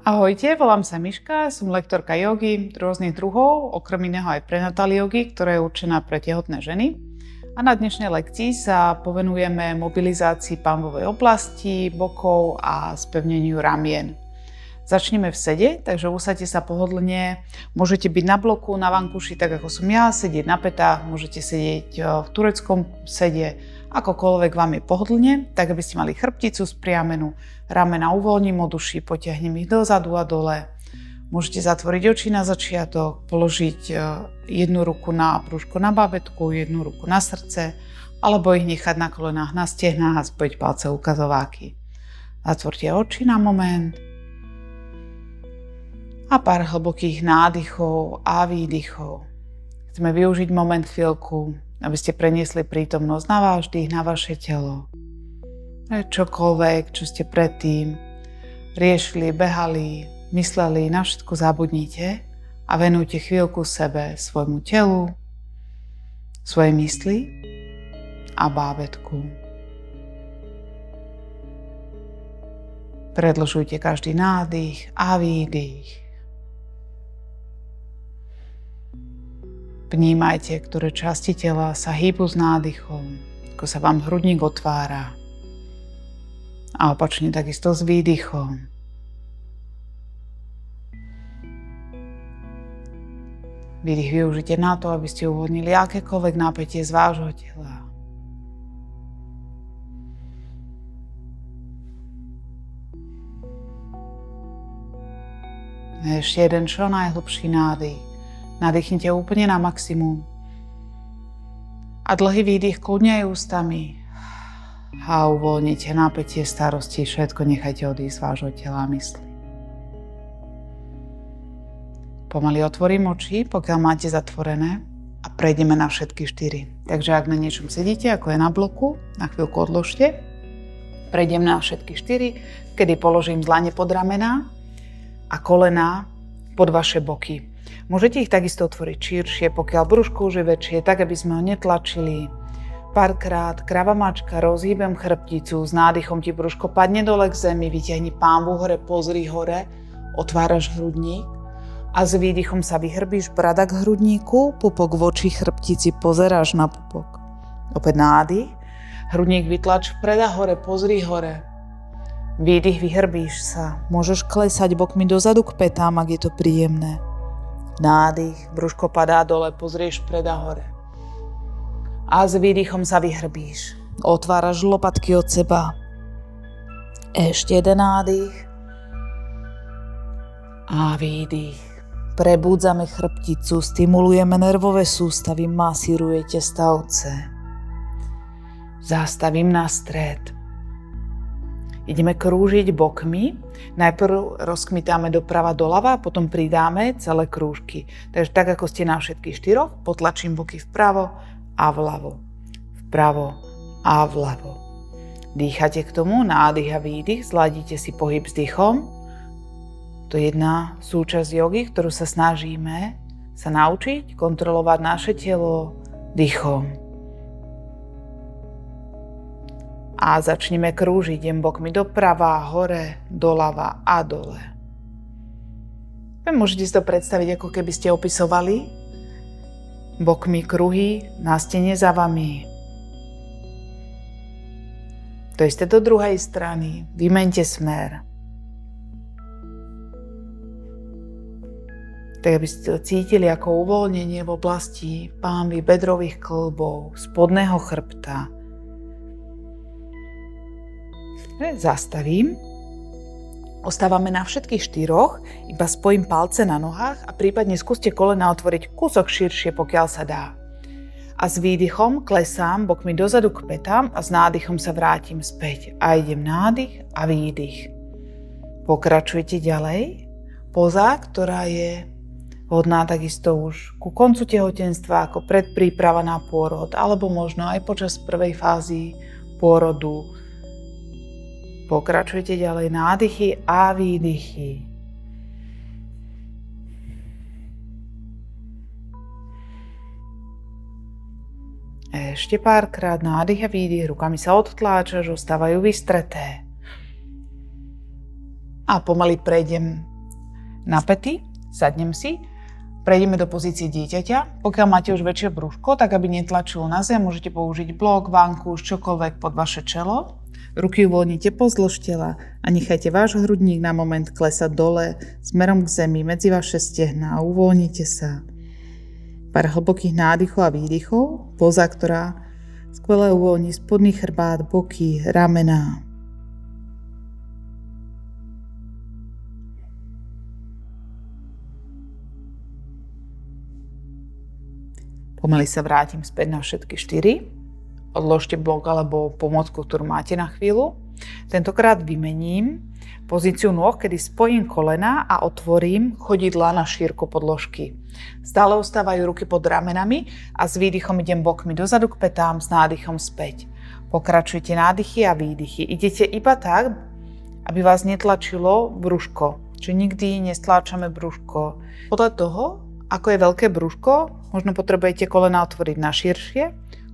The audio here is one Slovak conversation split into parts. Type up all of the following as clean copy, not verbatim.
Ahojte, volám sa Miška, som lektorka jogy rôznych druhov, okrem iného aj prenatal jogy, ktorá je určená pre tehotné ženy. A na dnešnej lekcii sa povenujeme mobilizácii pánvovej oblasti, bokov a spevneniu ramien. Začneme v sede, takže usaďte sa pohodlne. Môžete byť na bloku, na vankuši, tak ako som ja, sedieť na pätách, môžete sedieť v tureckom sede, akokoľvek vám je pohodlne, tak aby ste mali chrbticu spriamenú, ramena uvoľním od uší, potiahnem ich dozadu a dole. Môžete zatvoriť oči na začiatok, položiť jednu ruku na brúško na bábätku, jednu ruku na srdce, alebo ich nechať na kolenách, na stehnách a spojiť palce ukazováky. Zatvorte oči na moment a pár hlbokých nádychov a výdychov. Chceme využiť moment chvíľku, aby ste preniesli prítomnosť na váš dých, na vaše telo. Čokoľvek, čo ste predtým riešili, behali, mysleli, na všetko zabudnite a venujte chvíľku sebe, svojmu telu, svojej mysli a bábätku. Predĺžujte každý nádych a výdych. Vnímajte, ktoré časti tela sa hýbu s nádychom, ako sa vám hrudník otvára. A opačne takisto s výdychom. Výdych využite na to, aby ste uvoľnili akékoľvek napätie z vášho tela. Ešte jeden čo najhlbší nádych. Nadýchnite úplne na maximum. A dlhý výdych kľudne aj ústami. A uvoľnite napätie, starosti, všetko nechajte odísť z vášho tela a mysli. Pomaly otvorím oči, pokiaľ máte zatvorené a prejdeme na všetky 4. Takže ak na niečom sedíte, ako je na bloku, na chvíľku odložte. Prejdem na všetky 4, kedy položím dlane pod ramená a kolená pod vaše boky. Môžete ich takisto otvoriť širšie, pokiaľ brúško už je väčšie, tak aby sme ho netlačili. Párkrát krava mačka, rozhýbem chrbticu, s nádychom ti brúško padne dole k zemi, vytiahni pánvu hore, pozri hore, otváraš hrudník a s výdychom sa vyhrbíš brada k hrudníku, pupok voči chrbtici, pozeráš na pupok. Opäť nádych, hrudník vytlač vpred a hore, pozri hore. Výdych, vyhrbíš sa, môžeš klesať bokmi dozadu k pätám, ak je to príjemné. Nádych, brúško padá dole, pozrieš vpred a hore. A s výdychom sa vyhrbíš. Otváraš lopatky od seba. Ešte jeden nádych. A výdych. Prebúdzame chrbticu, stimulujeme nervové sústavy, masírujete stavce. Zastavím na stred. Ideme krúžiť bokmi. Najprv rozkmitáme doprava doľava, potom pridáme celé krúžky. Takže tak, ako ste na všetkých 4, potlačím boky vpravo a vľavo. Vpravo a vľavo. Dýchate k tomu, nádych a výdych, zladíte si pohyb s dýchom. To je jedna súčasť jogy, ktorú sa snažíme sa naučiť kontrolovať naše telo dýchom. A začneme krúžiť, idem bokmi doprava, hore, doľava a dole. Môžete si to predstaviť, ako keby ste opisovali bokmi kruhy na stene za vami. To isté do druhej strany. Vymeňte smer. Tak aby ste to cítili ako uvoľnenie v oblasti pánvy, bedrových kĺbov, spodného chrbta. Zastavím. Ostávame na všetkých 4, iba spojím palce na nohách a prípadne skúste kolena otvoriť kúsok širšie, pokiaľ sa dá. A s výdychom klesám bokmi dozadu k pätám a s nádychom sa vrátim späť. A idem nádych a výdych. Pokračujete ďalej. Poza, ktorá je vhodná takisto už ku koncu tehotenstva, ako predpríprava na pôrod, alebo možno aj počas prvej fázy pôrodu. Pokračujte ďalej, nádychy a výdychy. Ešte párkrát nádych a výdych, rukami sa odtláčaš, ostávajú vystreté. A pomaly prejdem na päty, sadnem si, prejdeme do pozície dieťaťa. Pokiaľ máte už väčšie brúško, tak aby netlačilo na zem, môžete použiť blok, vankúš, čokoľvek pod vaše čelo. Ruky uvoľnite pozdĺž tela a nechajte váš hrudník na moment klesať dole smerom k zemi medzi vaše stehná. Uvoľnite sa. Pár hlbokých nádychov a výdychov. Poza, ktorá skvele uvoľní spodný chrbát, boky, ramená. Pomaly sa vrátim späť na všetky 4. Odložte blok alebo pomôcku, ktorú máte na chvíľu. Tentokrát vymením pozíciu nôh, kedy spojím kolena a otvorím chodidlá na šírku podložky. Stále ostávajú ruky pod ramenami a s výdychom idem bokmi dozadu k pätám, s nádychom späť. Pokračujte nádychy a výdychy. Idete iba tak, aby vás netlačilo brúško. Čiže nikdy nestláčame brúško. Podľa toho, ako je veľké brúško, možno potrebujete kolena otvoriť na širšie.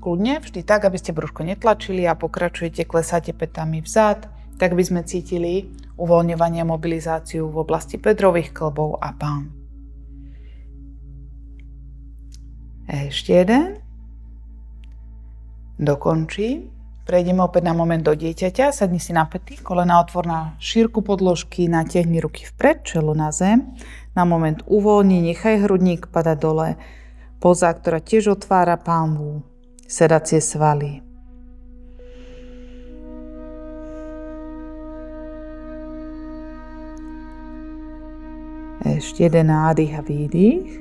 Kľudne, vždy tak, aby ste brúško netlačili a pokračujete, klesáte pätami vzad, tak by sme cítili uvoľňovanie a mobilizáciu v oblasti bedrových kĺbov a pán. Ešte jeden. Dokončím. Prejdeme opäť na moment do dieťaťa. Sadni si na päty, kolena otvor na šírku podložky, natiahni ruky vpred, čelo na zem. Na moment uvoľni, nechaj hrudník padať dole. Poza, ktorá tiež otvára pánvu. Sedacie svaly. Ešte jeden nádych a výdych.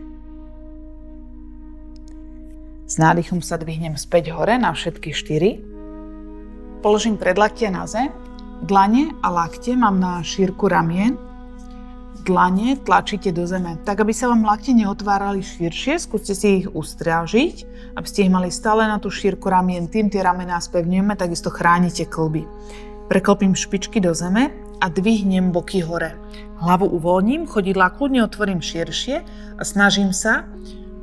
S nádychom sa dvihnem späť hore na všetky 4. Položím predlaktie na zem. Dlane a lakte mám na šírku ramien. Dlane tlačíte do zeme. Tak, aby sa vám lakte neotvárali širšie, skúste si ich ustrážiť, aby ste ich mali stále na tú šírku ramien. Tým tie ramená spevňujeme, takisto chránite kĺby. Preklopím špičky do zeme a dvihnem boky hore. Hlavu uvoľním, chodidlá kľudne otvorím širšie a snažím sa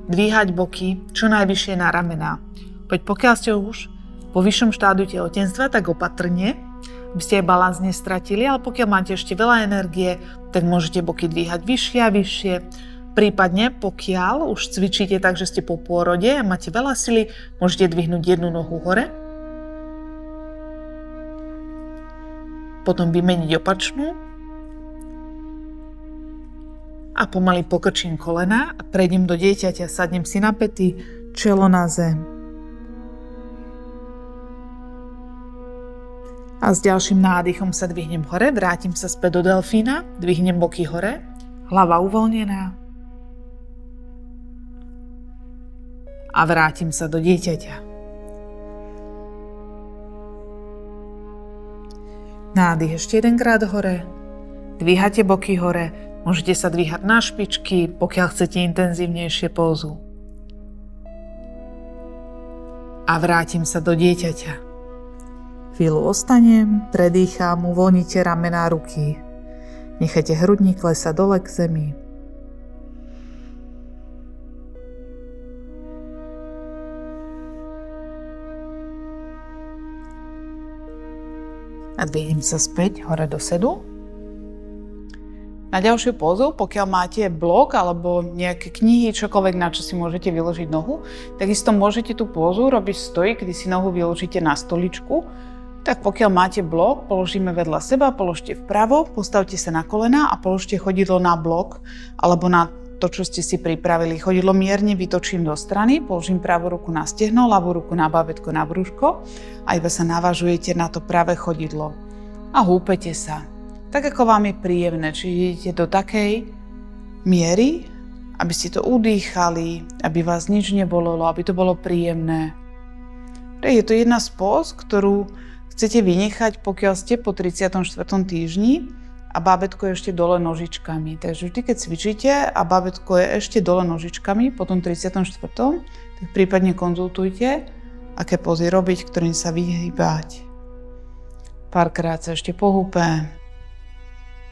dvíhať boky čo najvyššie na ramená. Pokiaľ ste už po vyššom štádiu tehotenstva, tak opatrne, aby ste aj balans nestratili, ale pokiaľ máte ešte veľa energie, tak môžete boky dvíhať vyššie a vyššie. Prípadne, pokiaľ už cvičíte tak, že ste po pôrode a máte veľa sily, môžete dvihnúť jednu nohu hore. Potom vymeniť opačnú. A pomaly pokrčím kolena a prejdem do dieťaťa, sadnem si na päty, čelo na zem. A s ďalším nádychom sa dvihnem hore, vrátim sa späť do delfína, dvihnem boky hore, hlava uvoľnená a vrátim sa do dieťaťa. Nádych ešte jedenkrát hore, dvíhate boky hore, môžete sa dvíhať na špičky, pokiaľ chcete intenzívnejšie pózu. A vrátim sa do dieťaťa. Chvíľu ostanem, predýcham, uvoľnite ramená, ruky. Nechajte hrudník klesať dole k zemi. A dvihnem sa späť hore do sedu. Na ďalšiu pózu, pokiaľ máte blok alebo nejaké knihy, čokoľvek, na čo si môžete vyložiť nohu, takisto môžete tú pózu robiť stojí, kedy si nohu vyložíte na stoličku. Tak pokiaľ máte blok, položíme vedľa seba, položte vpravo, postavte sa na kolená a položte chodidlo na blok alebo na to, čo ste si pripravili. Chodidlo mierne vytočím do strany, položím pravú ruku na stehno, ľavú ruku na bábätko, na brúško a iba sa navážujete na to pravé chodidlo. A húpete sa. Tak ako vám je príjemné, či idete do takej miery, aby ste to udýchali, aby vás nič nebolelo, aby to bolo príjemné. Je to jedna z póz, ktorú chcete vynechať, pokiaľ ste po 34. týždni a bábätko je ešte dole nožičkami. Takže vždy, keď cvičíte a bábätko je ešte dole nožičkami po tom 34., tak prípadne konzultujte, aké pózy robiť, ktorým sa vyhýbať. Párkrát sa ešte pohúpe.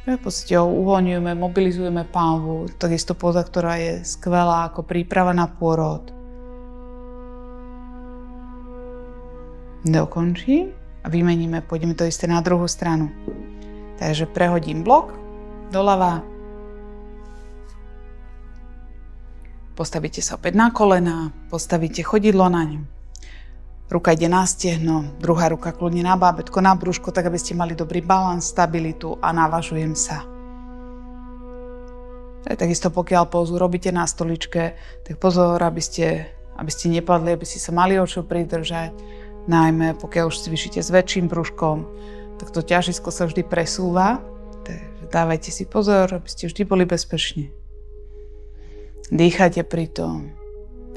V podstate uvoľňujeme, mobilizujeme pánvu. Takisto póza, ktorá je skvelá ako príprava na pôrod. Dokončím. A vymeníme, pôjdeme to isté na druhú stranu. Takže prehodím blok, doľava. Postavíte sa opäť na kolená, postavíte chodidlo na ňu. Ruka ide na stehno, druhá ruka kľudne na bábätko, na brúško, tak aby ste mali dobrý balans, stabilitu a navažujem sa. Takisto pokiaľ pózu robíte na stoličke, tak pozor, aby ste nepadli, aby ste sa mali o čo pridržať. Najmä pokiaľ už cvičíte s väčším brúškom, tak to ťažisko sa vždy presúva. Takže dávajte si pozor, aby ste vždy boli bezpeční. Dýchajte pri tom.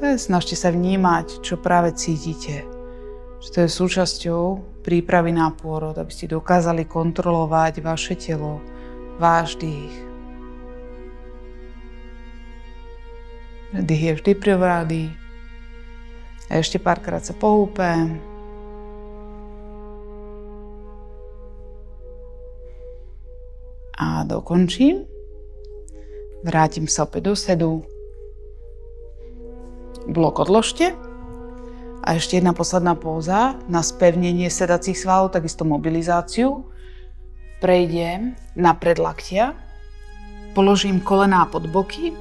Snažte sa vnímať, čo práve cítite. Že to je súčasťou prípravy na pôrod, aby ste dokázali kontrolovať vaše telo, váš dých. Dých je vždy prvý. A ešte párkrát sa pohúpem. A dokončím. Vrátim sa opäť do sedu. Blok odložte. A ešte jedna posledná póza na spevnenie sedacích svalov, takisto mobilizáciu. Prejdem na predlaktia, položím kolená pod boky,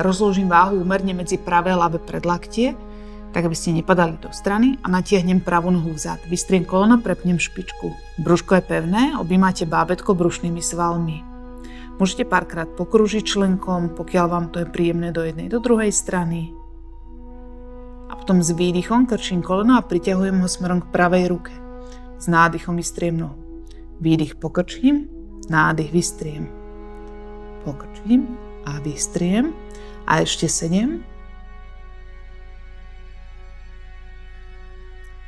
rozložím váhu úmerne medzi pravé a ľavé predlaktie, tak aby ste nepadali do strany a natiahnem pravú nohu vzad. Vystriem koleno, prepnem špičku. Brúško je pevné, objímate bábätko brušnými svalmi. Môžete párkrát pokrúžiť členkom, pokiaľ vám to je príjemné do jednej, do druhej strany. A potom s výdychom krčím koleno a priťahujem ho smerom k pravej ruke. S nádychom vystriem nohu. Výdych pokrčím, nádych vystriem. Pokrčím a vystriem. A ešte 7.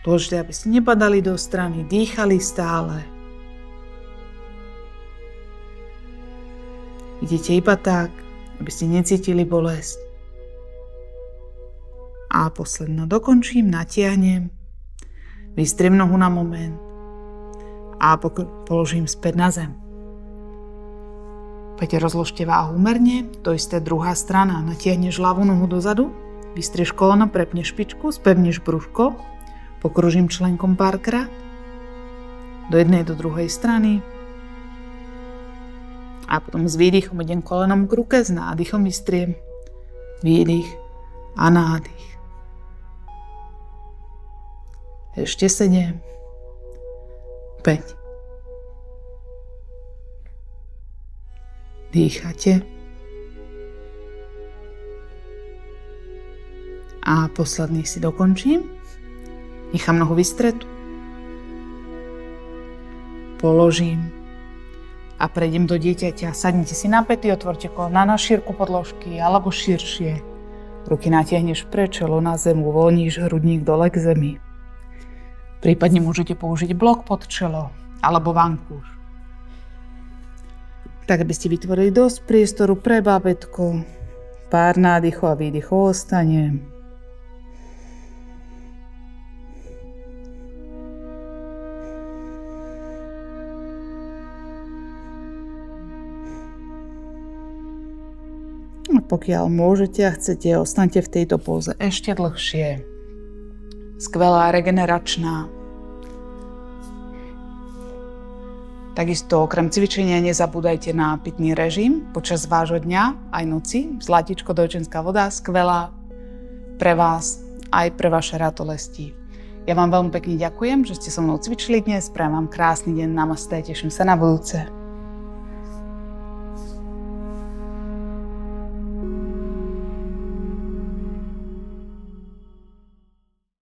Dôležité, aby ste nepadali do strany, dýchali stále. Idete iba tak, aby ste necítili bolesť. A posledno dokončím, natiahnem, vystriem nohu na moment a položím späť na zem. Opäť rozložte váhu úmerne, to isté druhá strana. Natiahneš ľavú nohu dozadu, vystrieš koleno, prepneš špičku, spevníš brúško, pokružím členkom párkrát, do jednej, do druhej strany. A potom s výdychom idem kolenom k ruke, s nádychom vystriem. Výdych a nádych. Ešte 7. 5. Dýchate. A posledný si dokončím. Nechám nohu vystretú. Položím. A prejdem do dieťaťa. Sadnite si na päty, otvorte kolena na šírku podložky alebo širšie. Ruky natiahneš pre čelo na zem, uvoľníš hrudník dole k zemi. Prípadne môžete použiť blok pod čelo alebo vankúš. Tak, aby ste vytvorili dosť priestoru pre bábätko. Pár nádychov a výdychov ostane. A pokiaľ môžete a chcete, ostaňte v tejto póze ešte dlhšie. Skvelá, regeneračná. Takisto okrem cvičenia nezabúdajte na pitný režim počas vášho dňa aj noci. Zlatíčko dojčenská voda, skvelá pre vás aj pre vaše ratolesti. Ja vám veľmi pekne ďakujem, že ste so mnou cvičili dnes. Prajem vám krásny deň, namaste, teším sa na budúce.